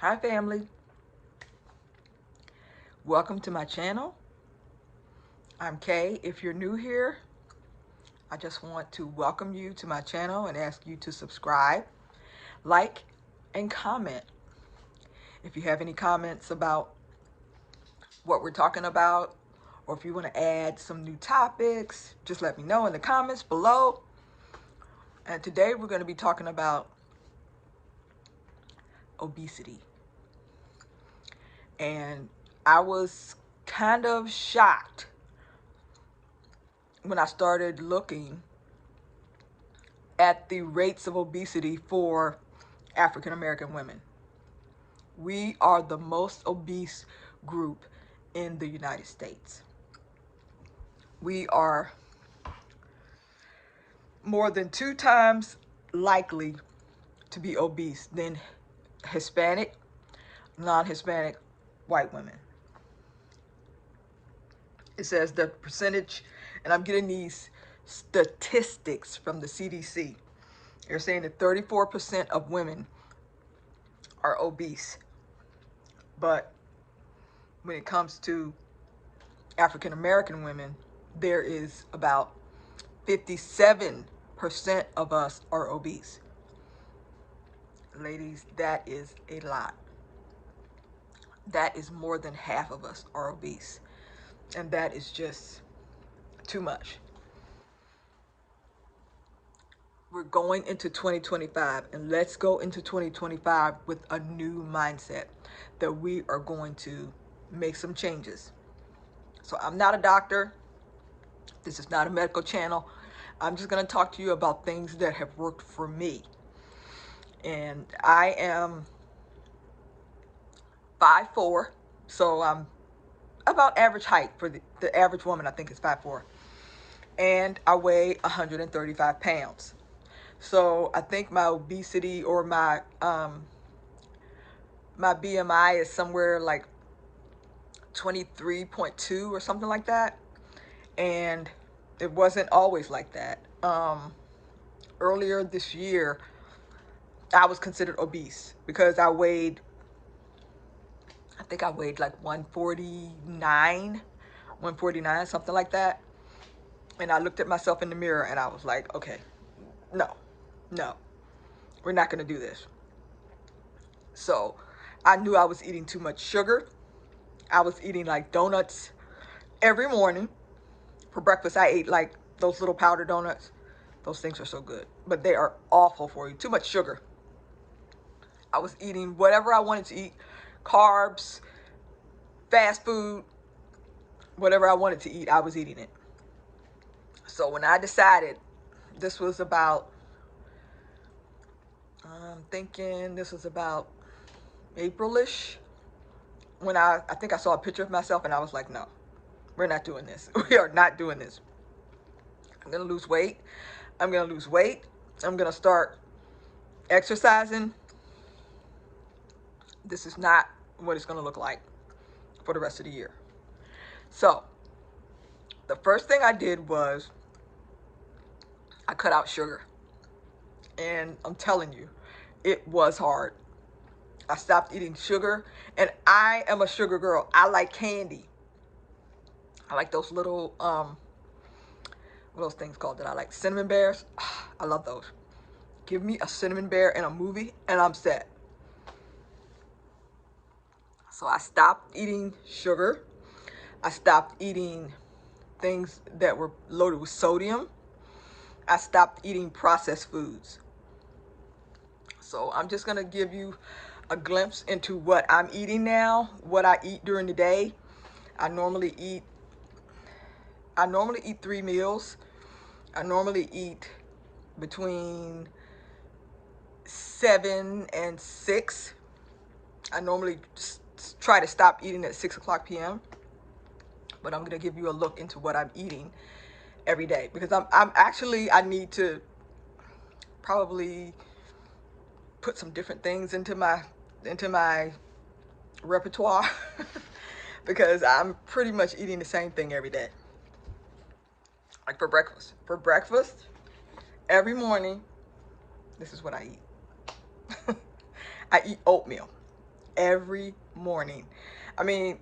Hi family, welcome to my channel. I'm Kay. If you're new here, I just want to welcome you to my channel and ask you to subscribe, like, and comment. If you have any comments about what we're talking about, or if you want to add some new topics, just let me know in the comments below. And today we're going to be talking about obesity. And I was kind of shocked when I started looking at the rates of obesity for African American women. We are the most obese group in the United States. We are more than 2 times likely to be obese than Hispanic, non-Hispanic white women. It says the percentage, and I'm getting these statistics from the CDC. They're saying that 34% of women are obese. But when it comes to African American women, there is about 57% of us are obese. Ladies, that is a lot. That is more than half of us are obese. And that is just too much. We're going into 2025, and let's go into 2025 with a new mindset that we are going to make some changes. So I'm not a doctor. This is not a medical channel. I'm just going to talk to you about things that have worked for me. And I am 5'4", so I'm about average height for the average woman. I think is 5'4", and I weigh 135 pounds. So I think my obesity or my BMI is somewhere like 23.2 or something like that. And it wasn't always like that. Earlier this year, I was considered obese because I think I weighed like 149, something like that. And I looked at myself in the mirror and I was like, okay, no, we're not going to do this. So I knew I was eating too much sugar. I was eating like donuts every morning. For breakfast, I ate like those little powder donuts. Those things are so good, but they are awful for you. Too much sugar. I was eating whatever I wanted to eat. Carbs, fast food, whatever I wanted to eat, I was eating it. So when I decided, this was about, I'm thinking this was about April-ish, when I think I saw a picture of myself and I was like, no, we're not doing this. We are not doing this. I'm going to lose weight. I'm going to start exercising. This is not what it's going to look like for the rest of the year. So the first thing I did was I cut out sugar. And I'm telling you, it was hard. I stopped eating sugar, and I am a sugar girl. I like candy. I like those little, what are those things called that I like? Cinnamon bears. I love those. Give me a cinnamon bear in a movie, and I'm set. So I stopped eating sugar. I stopped eating things that were loaded with sodium. I stopped eating processed foods. So I'm just going to give you a glimpse into what I'm eating now, what I eat during the day. I normally eat 3 meals. I normally eat between 7 and 6. I normally try to stop eating at 6 o'clock p.m. But I'm going to give you a look into what I'm eating every day, because I need to probably put some different things into my repertoire because I'm pretty much eating the same thing every day. Like for breakfast every morning, this is what I eat. I eat oatmeal. every morning. I mean,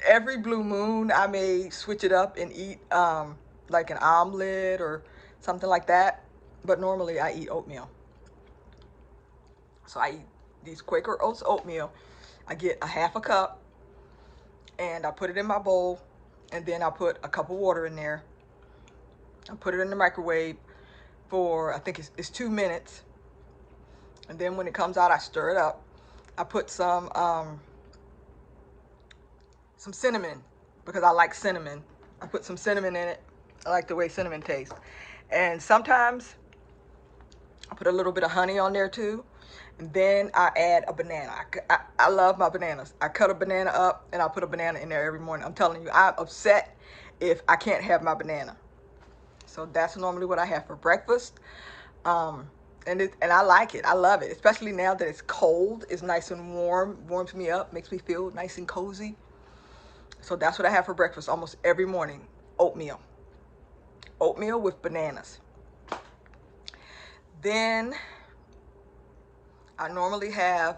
every blue moon, I may switch it up and eat like an omelet or something like that. But normally I eat oatmeal. So I eat these Quaker Oats oatmeal. I get a half a cup and I put it in my bowl, and then I put a cup of water in there. I put it in the microwave for, I think it's 2 minutes. And then when it comes out, I stir it up. I put some cinnamon, because I like cinnamon. I put some cinnamon in it. I like the way cinnamon tastes. And sometimes I put a little bit of honey on there too. And then I add a banana. I love my bananas. I cut a banana up and I put a banana in there every morning. I'm telling you, I'm upset if I can't have my banana. So that's normally what I have for breakfast. And I like it. I love it, especially now that it's cold. It's nice and warm, warms me up, makes me feel nice and cozy. So that's what I have for breakfast almost every morning. Oatmeal. Oatmeal with bananas. Then I normally have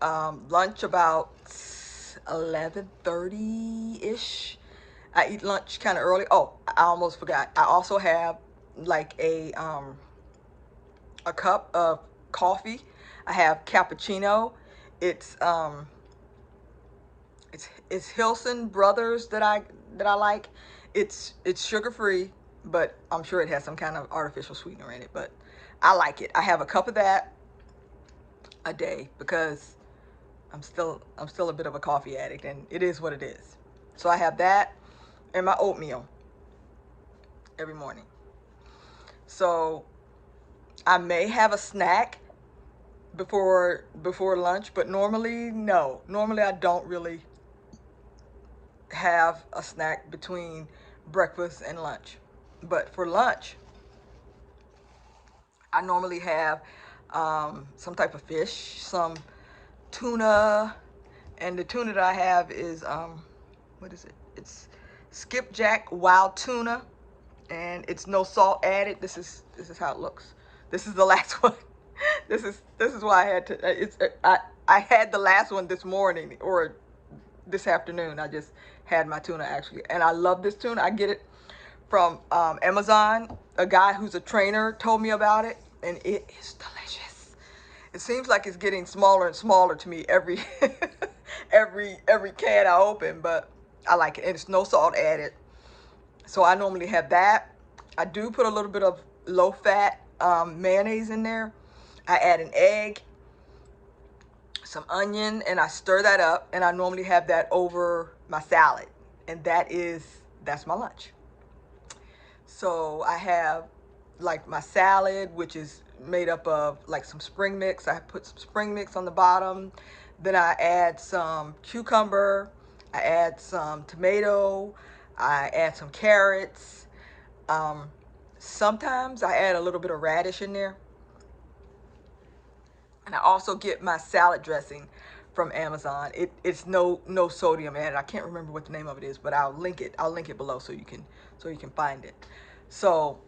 lunch about 11:30-ish. I eat lunch kind of early. Oh, I almost forgot. I also have like a cup of coffee. I have cappuccino. It's it's Hilson Brothers that I like. It's sugar free, but I'm sure it has some kind of artificial sweetener in it. But I like it. I have a cup of that a day because I'm still a bit of a coffee addict, and it is what it is. So I have that and my oatmeal every morning. So I may have a snack before lunch, but normally no. Normally I don't really have a snack between breakfast and lunch. But for lunch, I normally have some type of fish, some tuna, and the tuna that I have is what is it? It's skipjack wild tuna, and it's no salt added. This is how it looks. This is the last one. This is why I had to. I had the last one this morning or this afternoon. I just had my tuna actually, and I love this tuna. I get it from Amazon. A guy who's a trainer told me about it, and it is delicious. It seems like it's getting smaller and smaller to me every every can I open, but I like it, and it's no salt added. So I normally have that. I do put a little bit of low fat mayonnaise in there. I add an egg, some onion, and I stir that up, and I normally have that over my salad, and that's my lunch. So I have like my salad, which is made up of like some spring mix. I put some spring mix on the bottom. Then I add some cucumber. I add some tomato. I add some carrots. Sometimes I add a little bit of radish in there. And I also get my salad dressing from Amazon. It's no sodium added. I can't remember what the name of it is, but I'll link it. I'll link it below so you can find it. So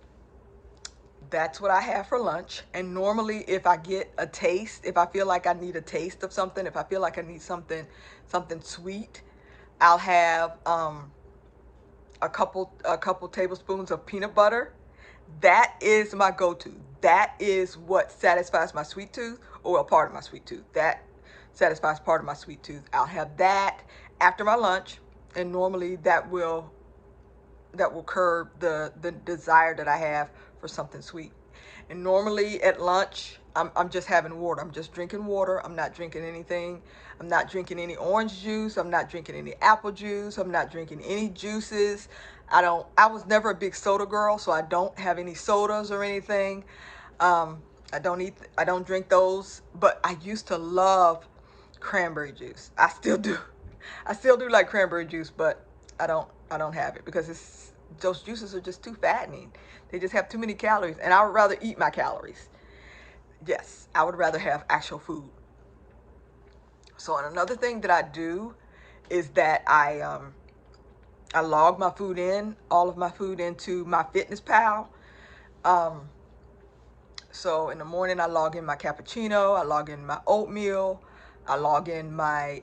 that's what I have for lunch. And normally if I get a taste, if I feel like I need a taste of something, if I feel like I need something sweet, I'll have a couple tablespoons of peanut butter. That is my go-to. That is what satisfies my sweet tooth, or a part of my sweet tooth. That satisfies part of my sweet tooth. I'll have that after my lunch, and normally that will curb the desire that I have for something sweet. And normally at lunch, I'm just having water. I'm just drinking water. I'm not drinking anything. I'm not drinking any orange juice. I'm not drinking any apple juice. I'm not drinking any juices. I was never a big soda girl, so I don't have any sodas or anything. I don't drink those, but I used to love cranberry juice. I still do. I still do like cranberry juice, but I don't have it because those juices are just too fattening. They just have too many calories, and I would rather eat my calories. Yes, I would rather have actual food. So, and another thing that I do is that I log my food in, all of my food into my Fitness Pal. So in the morning I log in my cappuccino, I log in my oatmeal, I log in my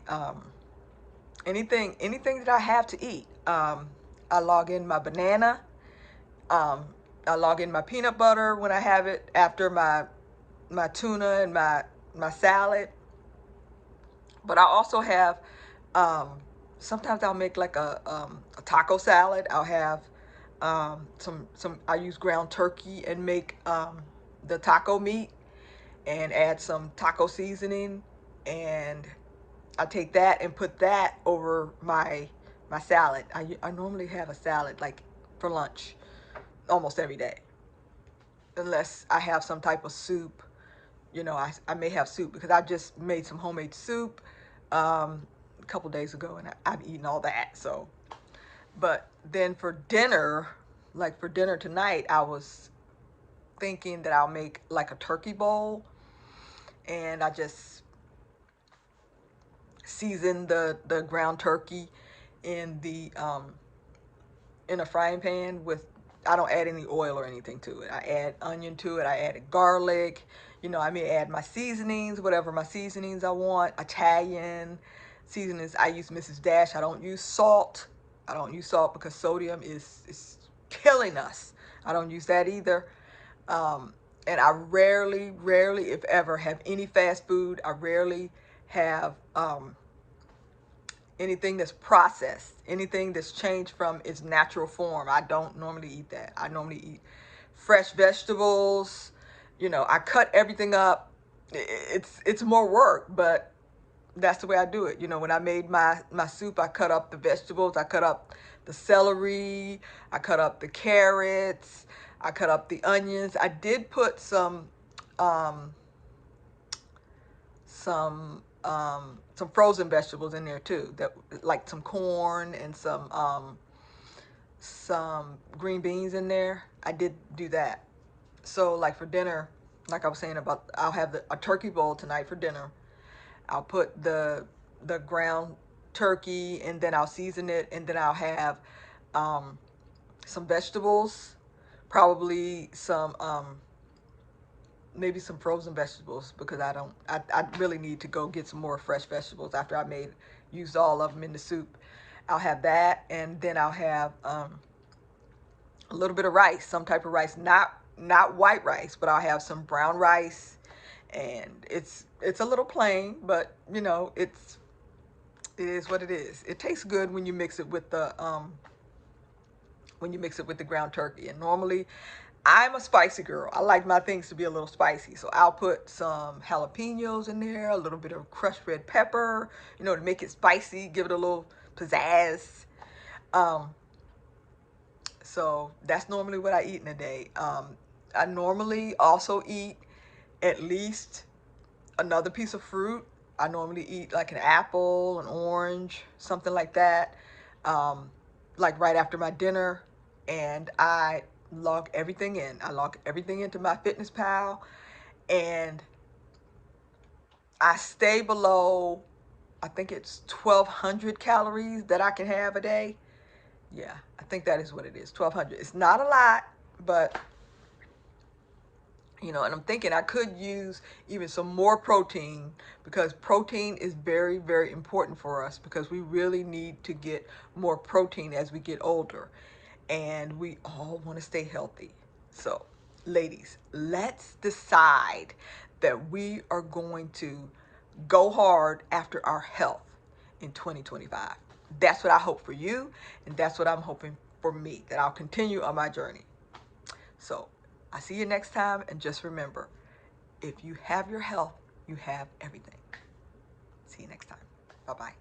anything that I have to eat. I log in my banana. Um, I log in my peanut butter when I have it after my tuna and my salad. But I also have sometimes I'll make like a taco salad. I'll have some I use ground turkey and make the taco meat and add some taco seasoning, and I take that and put that over my salad. I normally have a salad like for lunch almost every day, unless I have some type of soup. You know, I may have soup because I just made some homemade soup a couple days ago, and I've eaten all that. So, but then for dinner, like for dinner tonight, I was thinking that I'll make like a turkey bowl, and I just season the ground turkey in the in a frying pan with, I don't add any oil or anything to it. I add onion to it. I added garlic. You know, I may add my seasonings, whatever my seasonings I want. Italian seasonings. I use Mrs. Dash. I don't use salt. I don't use salt because sodium is killing us. I don't use that either. And I rarely, if ever, have any fast food. I rarely have anything that's processed, anything that's changed from its natural form. I don't normally eat that. I normally eat fresh vegetables. You know, I cut everything up. It's more work, but that's the way I do it. You know, when I made my soup, I cut up the vegetables. I cut up the celery. I cut up the carrots. I cut up the onions. I did put um, some frozen vegetables in there too, that like some corn and some green beans in there. I did do that. So like for dinner, like I was saying about, I'll have a turkey bowl tonight for dinner. I'll put the ground turkey, and then I'll season it, and then I'll have some vegetables, probably some maybe some frozen vegetables, because I really need to go get some more fresh vegetables after I used all of them in the soup. I'll have that, and then I'll have a little bit of rice, some type of rice, not white rice, but I'll have some brown rice, and it's a little plain, but you know, it is what it is. It tastes good when you mix it with the ground turkey. And normally I'm a spicy girl. I like my things to be a little spicy. So I'll put some jalapenos in there, a little bit of crushed red pepper, you know, to make it spicy, give it a little pizzazz. So that's normally what I eat in a day. I normally also eat at least another piece of fruit. I normally eat like an apple, an orange, something like that, like right after my dinner. And I log everything in. I log everything into my Fitness Pal, and I stay below, I think it's 1,200 calories that I can have a day. Yeah, I think that is what it is, 1,200. It's not a lot, but you know, and I'm thinking I could use even some more protein, because protein is very, very important for us, because we really need to get more protein as we get older, and we all want to stay healthy. So, ladies, let's decide that we are going to go hard after our health in 2025. That's what I hope for you, and that's what I'm hoping for me, that I'll continue on my journey. So I see you next time, and just remember, if you have your health, you have everything. See you next time. Bye-bye.